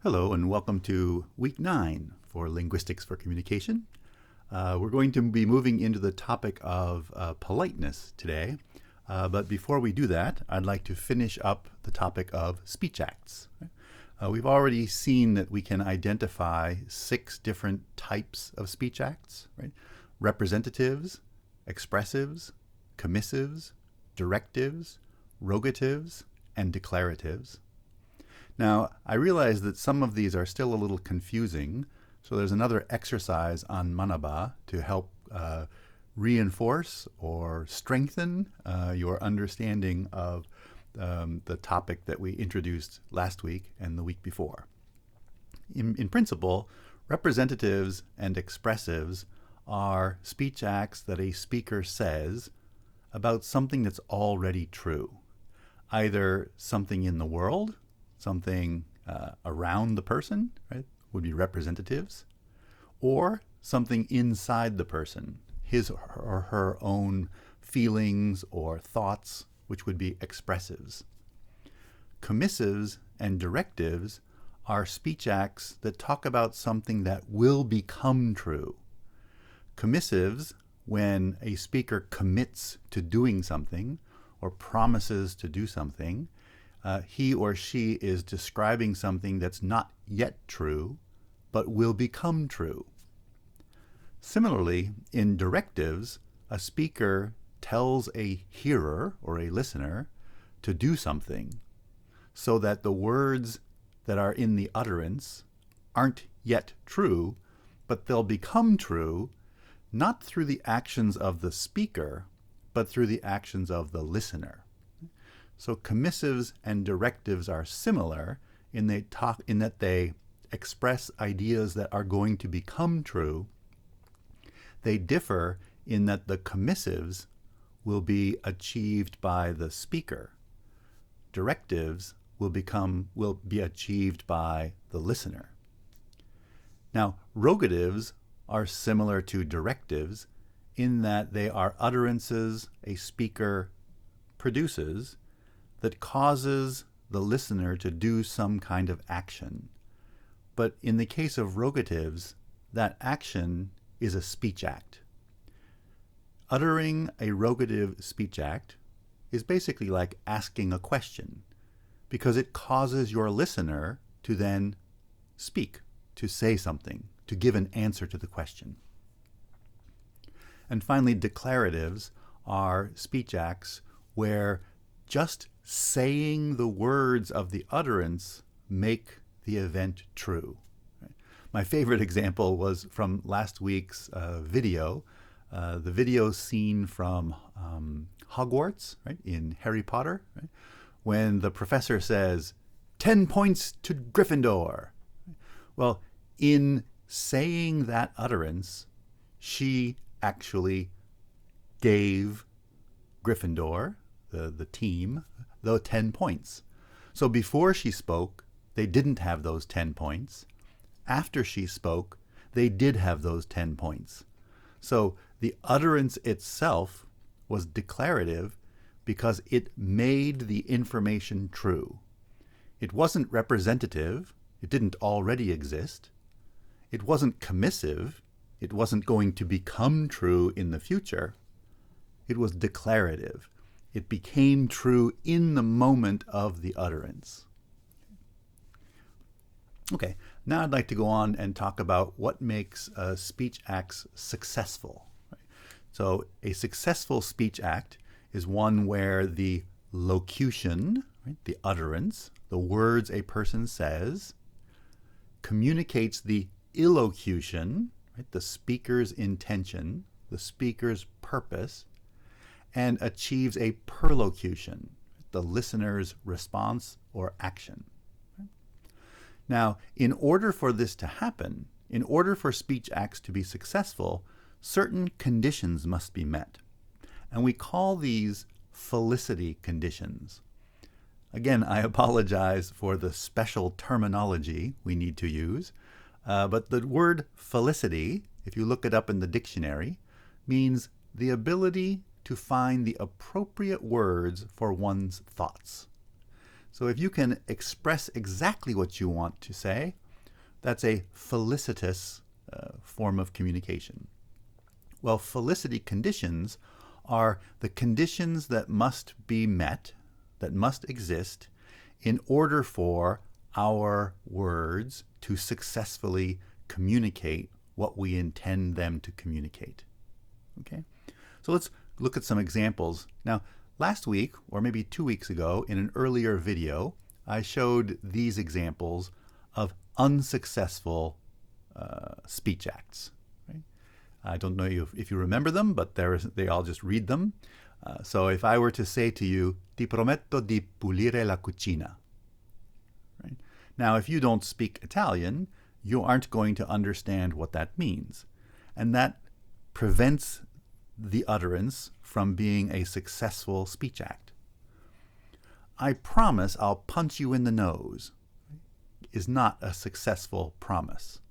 Hello and welcome to week 9 for Linguistics for Communication. We're going to be moving into the topic of politeness today, but before we do that, I'd like to finish up the topic of speech acts. We've already seen that we can identify 6 different types of speech acts, right? Representatives, expressives, commissives, directives, rogatives, and declaratives. Now, I realize that some of these are still a little confusing, so there's another exercise on Manaba to help reinforce or strengthen your understanding of the topic that we introduced last week and the week before. In principle, representatives and expressives are speech acts that a speaker says about something that's already true, either something in the world, something around the person, right, would be representatives, or something inside the person, his or her own feelings or thoughts, which would be expressives. Commissives and directives are speech acts that talk about something that will become true. Commissives, when a speaker commits to doing something or promises to do something, he or she is describing something that's not yet true, but will become true. Similarly, in directives, a speaker tells a hearer or a listener to do something so that the words that are in the utterance aren't yet true, but they'll become true not through the actions of the speaker, but through the actions of the listener. So commissives and directives are similar in that they express ideas that are going to become true. They differ in that the commissives will be achieved by the speaker. Directives will be achieved by the listener. Now, rogatives are similar to directives in that they are utterances a speaker produces that causes the listener to do some kind of action. But in the case of rogatives, that action is a speech act. Uttering a rogative speech act is basically like asking a question, because it causes your listener to then speak, to say something, to give an answer to the question. And finally, declaratives are speech acts where just saying the words of the utterance make the event true. My favorite example was from last week's video, the video scene from Hogwarts, right, in Harry Potter, right, when the professor says, 10 points to Gryffindor. Well, in saying that utterance, she actually gave Gryffindor, the team, the 10 points. So before she spoke, they didn't have those 10 points. After she spoke, they did have those 10 points. So the utterance itself was declarative because it made the information true. It wasn't representative. It didn't already exist. It wasn't commissive. It wasn't going to become true in the future. It was declarative. It became true in the moment of the utterance. Okay, now I'd like to go on and talk about what makes speech acts successful. Right? So a successful speech act is one where the locution, right, the utterance, the words a person says, communicates the illocution, right, the speaker's intention, the speaker's purpose, and achieves a perlocution, the listener's response or action. Now, in order for this to happen, in order for speech acts to be successful, certain conditions must be met. And we call these Felicity conditions. Again, I apologize for the special terminology we need to use, but the word Felicity, if you look it up in the dictionary, means the ability to find the appropriate words for one's thoughts. So if you can express exactly what you want to say, that's a felicitous form of communication. Well, felicity conditions are the conditions that must be met, that must exist, in order for our words to successfully communicate what we intend them to communicate. Okay? So let's look at some examples. Now, last week, or maybe 2 weeks ago, in an earlier video, I showed these examples of unsuccessful speech acts. Right? I don't know if you remember them, but I'll just read them. So if I were to say to you, "Ti prometto di pulire la cucina." Right? Now, if you don't speak Italian, you aren't going to understand what that means. And that prevents the utterance from being a successful speech act. "I promise I'll punch you in the nose" is not a successful promise.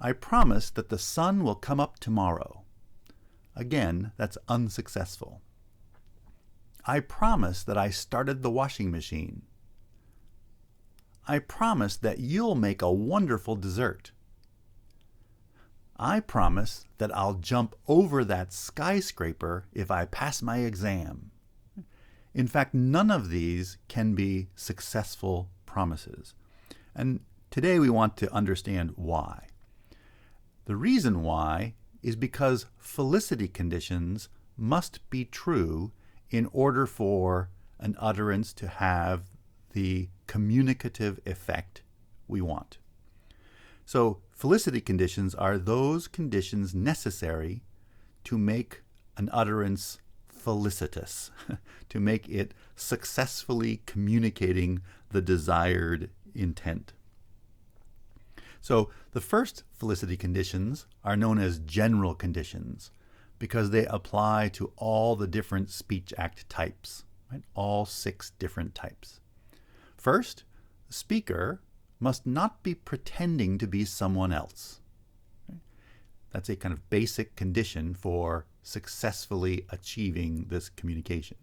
"I promise that the sun will come up tomorrow." Again, that's unsuccessful. "I promise that I started the washing machine." "I promise that you'll make a wonderful dessert." "I promise that I'll jump over that skyscraper if I pass my exam." In fact, none of these can be successful promises. And today we want to understand why. The reason why is because felicity conditions must be true in order for an utterance to have the communicative effect we want. So felicity conditions are those conditions necessary to make an utterance felicitous, to make it successfully communicating the desired intent. So the first felicity conditions are known as general conditions because they apply to all the different speech act types, right? All 6 different types. First, the speaker must not be pretending to be someone else. Right? That's a kind of basic condition for successfully achieving this communication.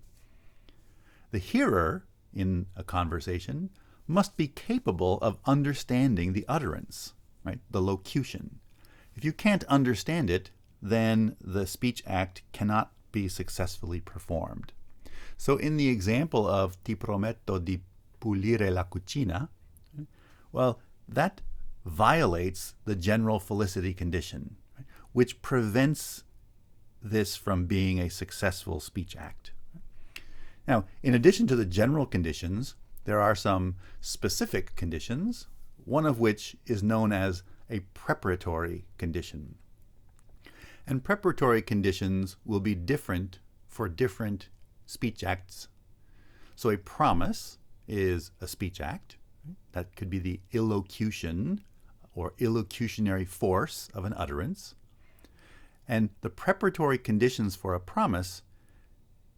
The hearer in a conversation must be capable of understanding the utterance, right? The locution. If you can't understand it, then the speech act cannot be successfully performed. So in the example of "Ti prometto di pulire la cucina," well, that violates the general felicity condition, right? Which prevents this from being a successful speech act. Now, in addition to the general conditions, there are some specific conditions, one of which is known as a preparatory condition. And preparatory conditions will be different for different speech acts. So a promise is a speech act. That could be the illocution or illocutionary force of an utterance. And the preparatory conditions for a promise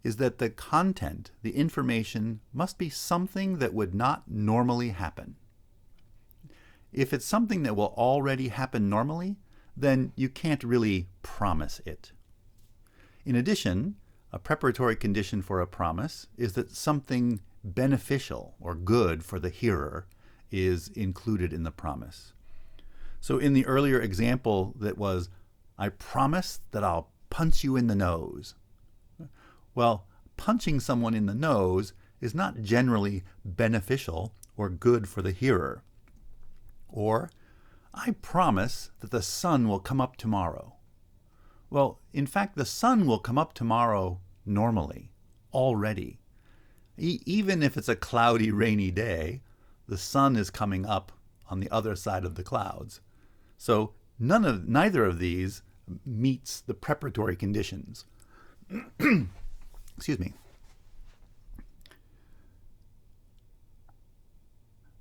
is that the content, the information, must be something that would not normally happen. If it's something that will already happen normally, then you can't really promise it. In addition, a preparatory condition for a promise is that something beneficial or good for the hearer is included in the promise. So in the earlier example that was, "I promise that I'll punch you in the nose." Well, punching someone in the nose is not generally beneficial or good for the hearer. Or, "I promise that the sun will come up tomorrow." Well, in fact, the sun will come up tomorrow normally, already. Even if it's a cloudy, rainy day, the sun is coming up on the other side of the clouds. So neither of these meets the preparatory conditions. Excuse me.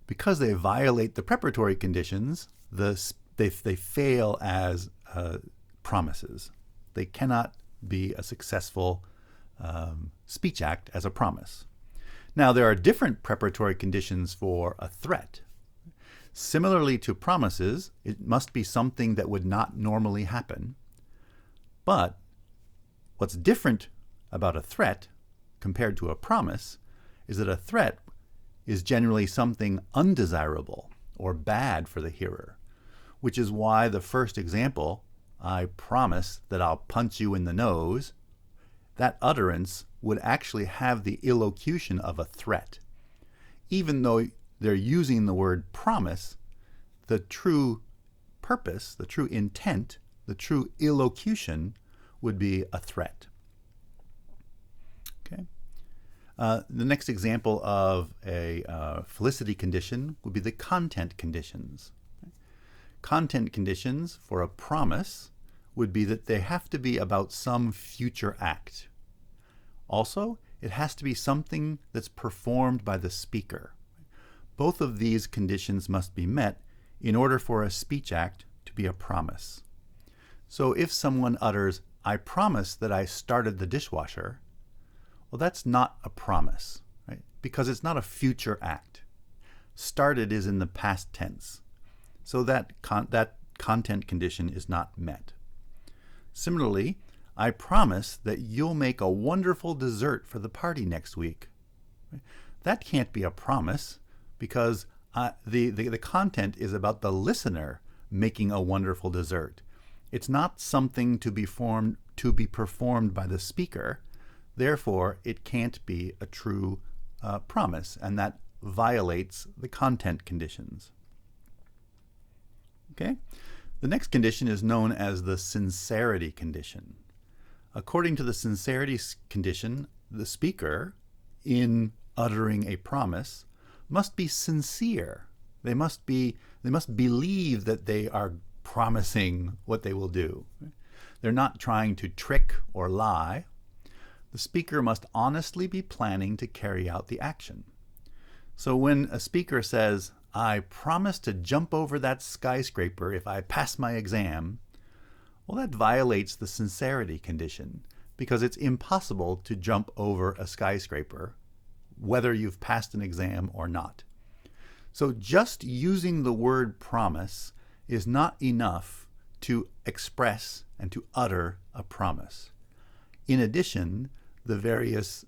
Because they violate the preparatory conditions, they fail as promises. They cannot be a successful speech act as a promise. Now, there are different preparatory conditions for a threat. Similarly to promises, it must be something that would not normally happen. But what's different about a threat compared to a promise is that a threat is generally something undesirable or bad for the hearer, which is why the first example, I promise that I'll punch you in the nose, that utterance would actually have the illocution of a threat. Even though they're using the word promise, the true purpose, the true intent, the true illocution would be a threat. Okay. The next example of a Felicity condition would be the content conditions. Content conditions for a promise would be that they have to be about some future act. Also, it has to be something that's performed by the speaker. Both of these conditions must be met in order for a speech act to be a promise. So if someone utters, "I promise that I started the dishwasher," well, that's not a promise, right? Because it's not a future act. Started is in the past tense. So that content condition is not met. Similarly, "I promise that you'll make a wonderful dessert for the party next week." That can't be a promise because the content is about the listener making a wonderful dessert. It's not something to be performed by the speaker. Therefore, it can't be a true promise, and that violates the content conditions. Okay? The next condition is known as the sincerity condition. According to the sincerity condition, the speaker, in uttering a promise, must be sincere. They must believe that they are promising what they will do. They're not trying to trick or lie. The speaker must honestly be planning to carry out the action. So when a speaker says, "I promise to jump over that skyscraper if I pass my exam," well, that violates the sincerity condition because it's impossible to jump over a skyscraper whether you've passed an exam or not. So just using the word promise is not enough to express and to utter a promise. In addition, the various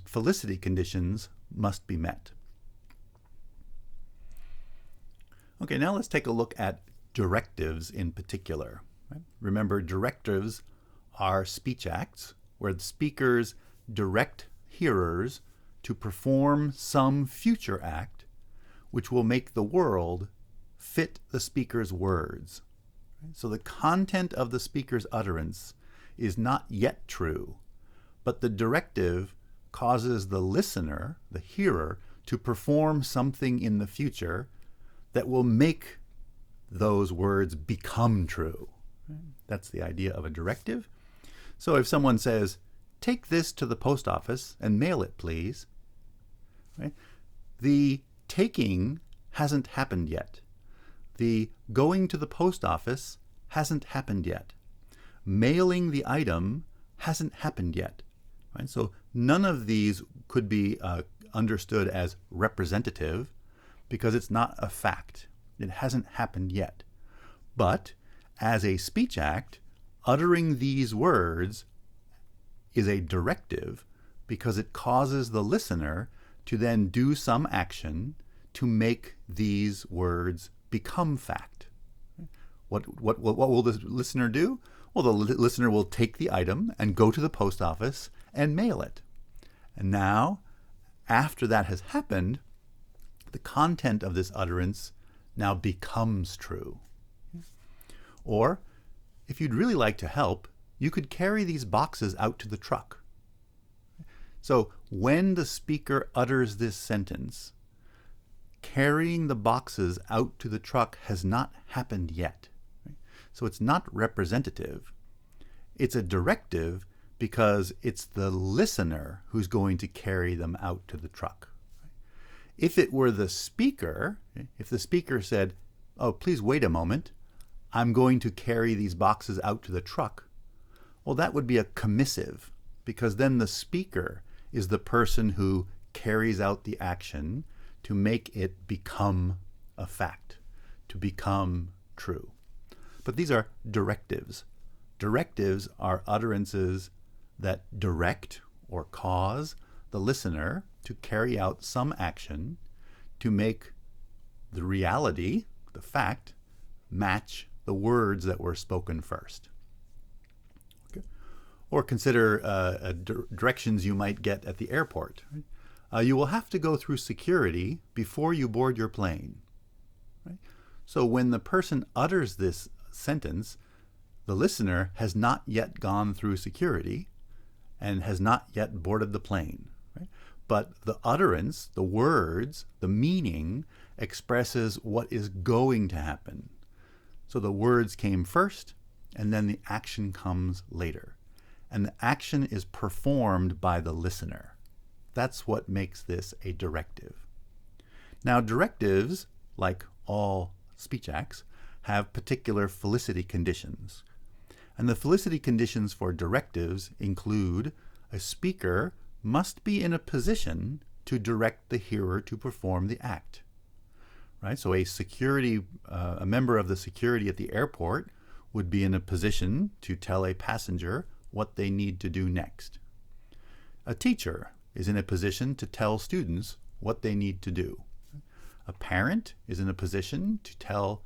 Felicity conditions must be met. Okay, now let's take a look at directives in particular. Right? Remember, directives are speech acts where the speakers direct hearers to perform some future act which will make the world fit the speaker's words. Right? So the content of the speaker's utterance is not yet true, but the directive causes the listener, the hearer, to perform something in the future that will make those words become true. That's the idea of a directive. So if someone says, "Take this to the post office and mail it, please," right? The taking hasn't happened yet. The going to the post office hasn't happened yet. Mailing the item hasn't happened yet. Right? So none of these could be understood as representative because it's not a fact. It hasn't happened yet. But as a speech act, uttering these words is a directive because it causes the listener to then do some action to make these words become fact. What will the listener do? Well, the listener will take the item and go to the post office and mail it. And now, after that has happened, the content of this utterance now becomes true. Or, if you'd really like to help, you could carry these boxes out to the truck. So when the speaker utters this sentence, carrying the boxes out to the truck has not happened yet. So it's not representative. It's a directive because it's the listener who's going to carry them out to the truck. If it were the speaker, if the speaker said, "Oh, please wait a moment, I'm going to carry these boxes out to the truck," well, that would be a commissive, because then the speaker is the person who carries out the action to make it become a fact, to become true. But these are directives. Directives are utterances that direct or cause the listener to carry out some action to make the reality, the fact, match the words that were spoken first. Okay. Or consider directions you might get at the airport. Right? You will have to go through security before you board your plane. Right? So when the person utters this sentence, the listener has not yet gone through security and has not yet boarded the plane. Right? But the utterance, the words, the meaning expresses what is going to happen. So the words came first, and then the action comes later. And the action is performed by the listener. That's what makes this a directive. Now, directives, like all speech acts, have particular felicity conditions. And the felicity conditions for directives include a speaker must be in a position to direct the hearer to perform the act. Right? So a member of the security at the airport would be in a position to tell a passenger what they need to do next. A teacher is in a position to tell students what they need to do. A parent is in a position to tell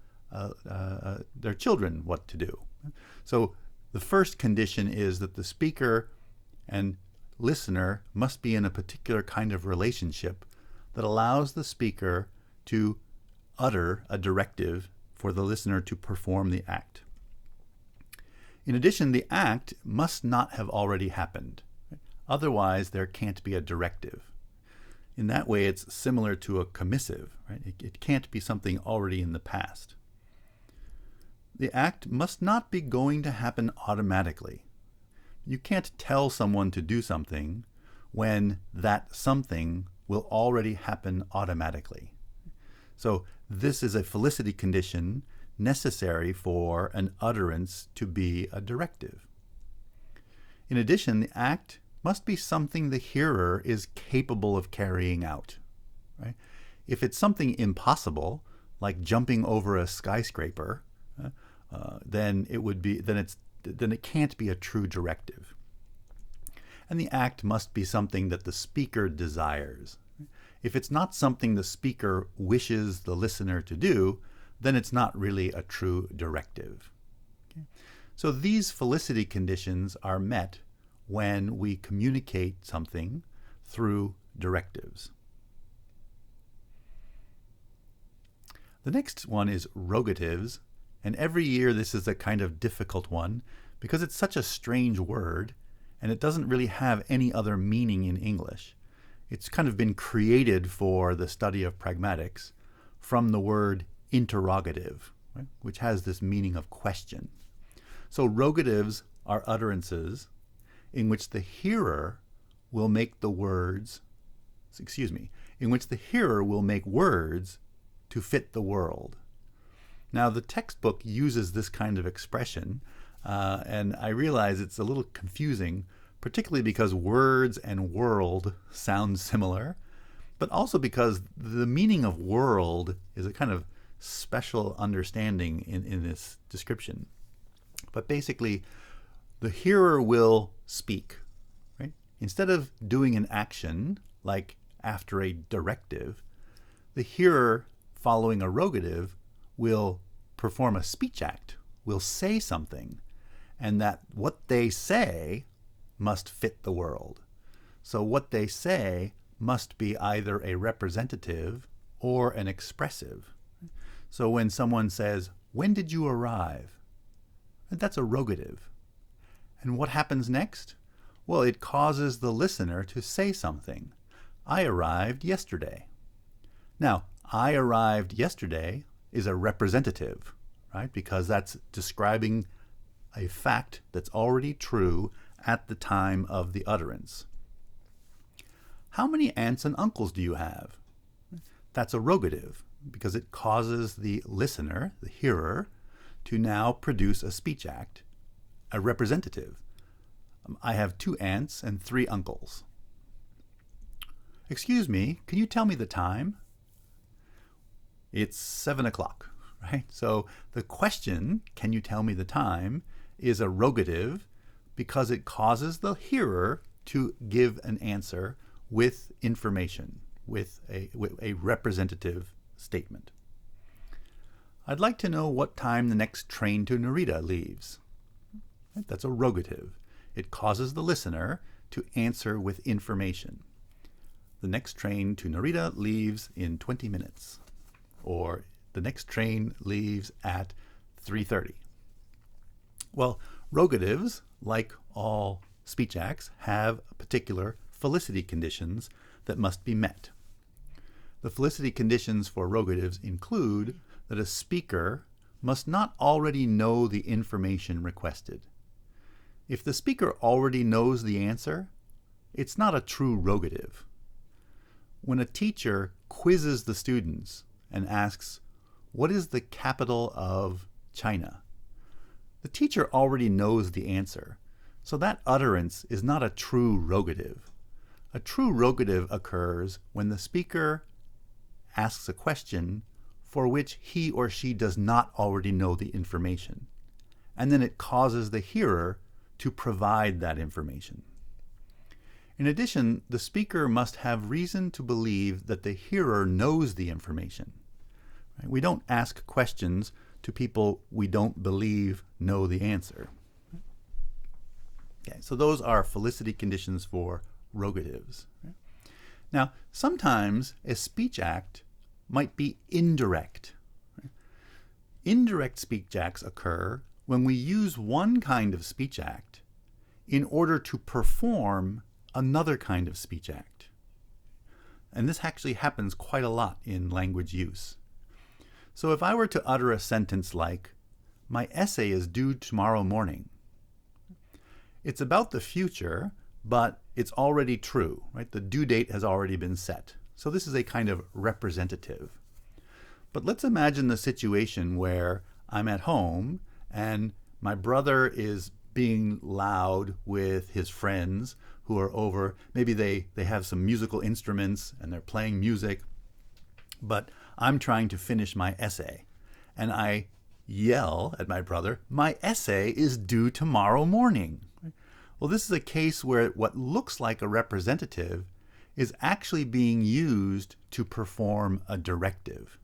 their children what to do. So the first condition is that the speaker and listener must be in a particular kind of relationship that allows the speaker to utter a directive for the listener to perform the act. In addition, the act must not have already happened. Otherwise, there can't be a directive. In that way, it's similar to a commissive. Right? It can't be something already in the past. The act must not be going to happen automatically. You can't tell someone to do something when that something will already happen automatically. So this is a felicity condition necessary for an utterance to be a directive. In addition, the act must be something the hearer is capable of carrying out. Right? If it's something impossible, like jumping over a skyscraper, then it can't be a true directive. And the act must be something that the speaker desires. If it's not something the speaker wishes the listener to do, then it's not really a true directive. Okay? So these felicity conditions are met when we communicate something through directives. The next one is rogatives, and every year this is a kind of difficult one because it's such a strange word and it doesn't really have any other meaning in English. It's kind of been created for the study of pragmatics from the word interrogative, right, which has this meaning of question. So rogatives are utterances in which the hearer will make words to fit the world. Now, the textbook uses this kind of expression, and I realize it's a little confusing, particularly because words and world sound similar, but also because the meaning of world is a kind of special understanding in this description. But basically, the hearer will speak. Right? Instead of doing an action, like after a directive, the hearer, following a rogative, will perform a speech act, will say something, and that what they say must fit the world. So what they say must be either a representative or an expressive. So when someone says, "When did you arrive?" that's a rogative. And what happens next? Well, it causes the listener to say something. "I arrived yesterday." Now, "I arrived yesterday" is a representative, right? Because that's describing a fact that's already true at the time of the utterance. "How many aunts and uncles do you have?" That's a rogative because it causes the listener, the hearer, to now produce a speech act, a representative. "I have 2 aunts and 3 uncles." "Excuse me, can you tell me the time?" It's 7 o'clock, right? So the question, "Can you tell me the time?" is a rogative because it causes the hearer to give an answer with information, with a representative statement. I'd like to know what time the next train to Narita leaves. That's a rogative. It causes the listener to answer with information. The next train to Narita leaves in 20 minutes. Or the next train leaves at 3:30. Well, rogatives, like all speech acts, have particular Felicity conditions that must be met. The Felicity conditions for rogatives include that a speaker must not already know the information requested. If the speaker already knows the answer, it's not a true rogative. When a teacher quizzes the students and asks, "What is the capital of China?" the teacher already knows the answer, so that utterance is not a true rogative. A true rogative occurs when the speaker asks a question for which he or she does not already know the information, and then it causes the hearer to provide that information. In addition, the speaker must have reason to believe that the hearer knows the information. We don't ask questions to people we don't believe know the answer. Okay, so those are Felicity conditions for rogatives. Now, sometimes a speech act might be indirect. Indirect speech acts occur when we use one kind of speech act in order to perform another kind of speech act. And this actually happens quite a lot in language use. So if I were to utter a sentence like, "My essay is due tomorrow morning," it's about the future, but it's already true, right? The due date has already been set. So this is a kind of representative. But let's imagine the situation where I'm at home and my brother is being loud with his friends who are over. Maybe they have some musical instruments and they're playing music, but I'm trying to finish my essay. And I yell at my brother, "My essay is due tomorrow morning." Well, this is a case where what looks like a representative is actually being used to perform a directive.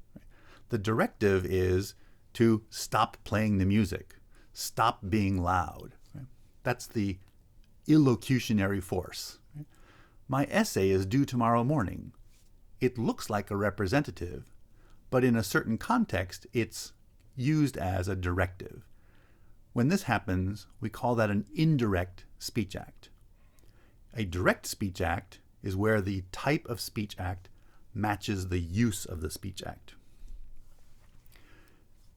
The directive is to stop playing the music, stop being loud. That's the illocutionary force. My essay is due tomorrow morning. It looks like a representative, but in a certain context, it's used as a directive. When this happens, we call that an indirect speech act. A direct speech act is where the type of speech act matches the use of the speech act.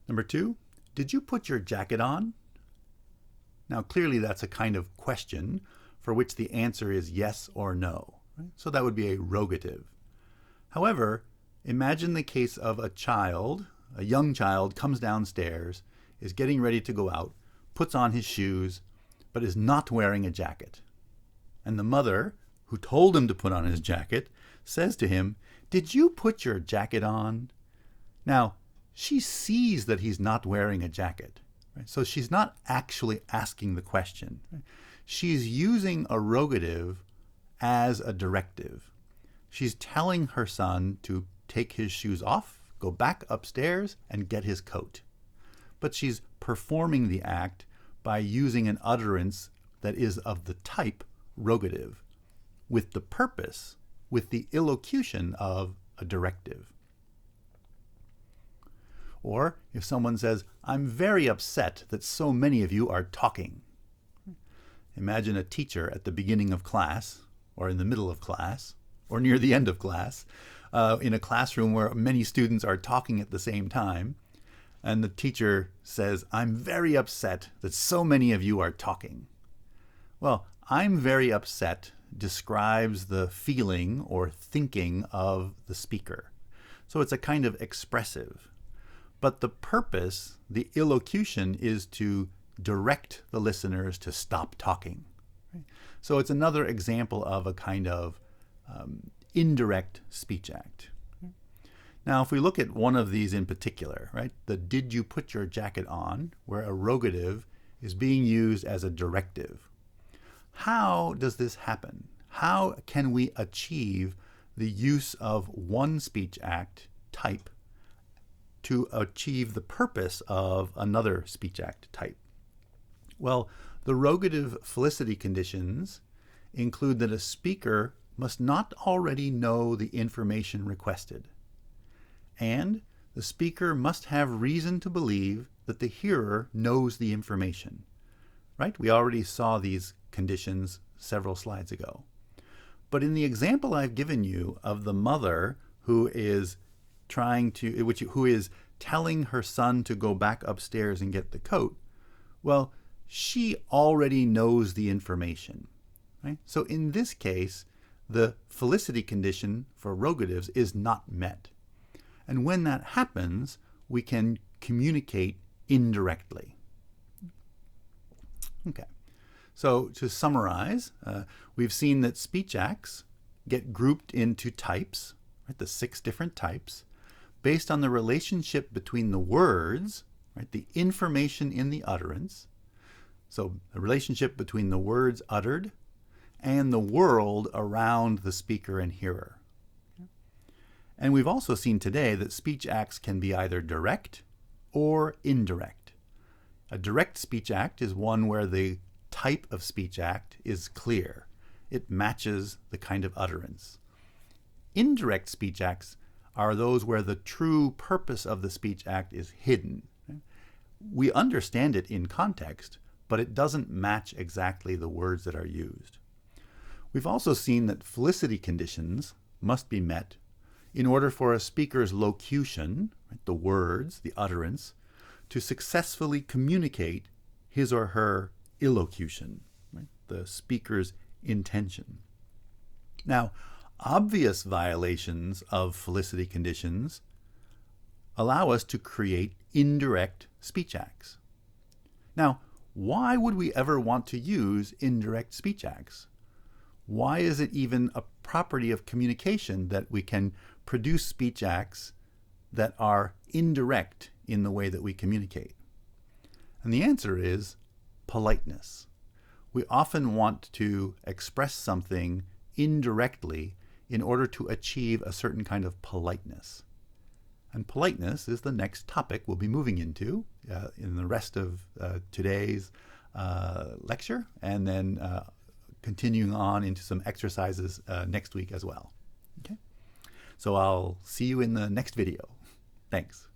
Number 2, did you put your jacket on? Now, clearly that's a kind of question for which the answer is yes or no. Right? So that would be a rogative. However, imagine the case of a child, a young child comes downstairs, is getting ready to go out, puts on his shoes, but is not wearing a jacket. And the mother, who told him to put on his jacket, says to him, "Did you put your jacket on?" Now, she sees that he's not wearing a jacket. Right? So she's not actually asking the question. Right? She's using a rogative as a directive. She's telling her son to take his shoes off, go back upstairs, and get his coat. But she's performing the act by using an utterance that is of the type rogative, with the purpose, with the illocution of a directive. Or if someone says, "I'm very upset that so many of you are talking." Imagine a teacher at the beginning of class, or in the middle of class, or near the end of class, in a classroom where many students are talking at the same time, and the teacher says, "I'm very upset that so many of you are talking." Well, "I'm very upset" describes the feeling or thinking of the speaker. So it's a kind of expressive. But the purpose, the illocution, is to direct the listeners to stop talking. So it's another example of a kind of indirect speech act. Now, if we look at one of these in particular, right, the "did you put your jacket on," where a rogative is being used as a directive. How does this happen? how can we achieve the use of one speech act type to achieve the purpose of another speech act type? Well, the rogative felicity conditions include that a speaker must not already know the information requested, and the speaker must have reason to believe that the hearer knows the information. Right? We already saw these conditions several slides ago. But in the example I've given you of the mother who is who is telling her son to go back upstairs and get the coat, well, she already knows the information. Right? So in this case, the felicity condition for rogatives is not met. And when that happens, we can communicate indirectly. Okay, so to summarize, we've seen that speech acts get grouped into types, right, the 6 different types, based on the relationship between the words, right, the information in the utterance, so the relationship between the words uttered and the world around the speaker and hearer. And we've also seen today that speech acts can be either direct or indirect. A direct speech act is one where the type of speech act is clear. It matches the kind of utterance. Indirect speech acts are those where the true purpose of the speech act is hidden. We understand it in context, but it doesn't match exactly the words that are used. We've also seen that felicity conditions must be met in order for a speaker's locution, right, the words, the utterance, to successfully communicate his or her illocution, right, the speaker's intention. Now, obvious violations of felicity conditions allow us to create indirect speech acts. Now, why would we ever want to use indirect speech acts? Why is it even a property of communication that we can produce speech acts that are indirect in the way that we communicate? And the answer is politeness. We often want to express something indirectly in order to achieve a certain kind of politeness. And politeness is the next topic we'll be moving into in the rest of today's lecture, and then continuing on into some exercises next week as well. Okay? So I'll see you in the next video. Thanks.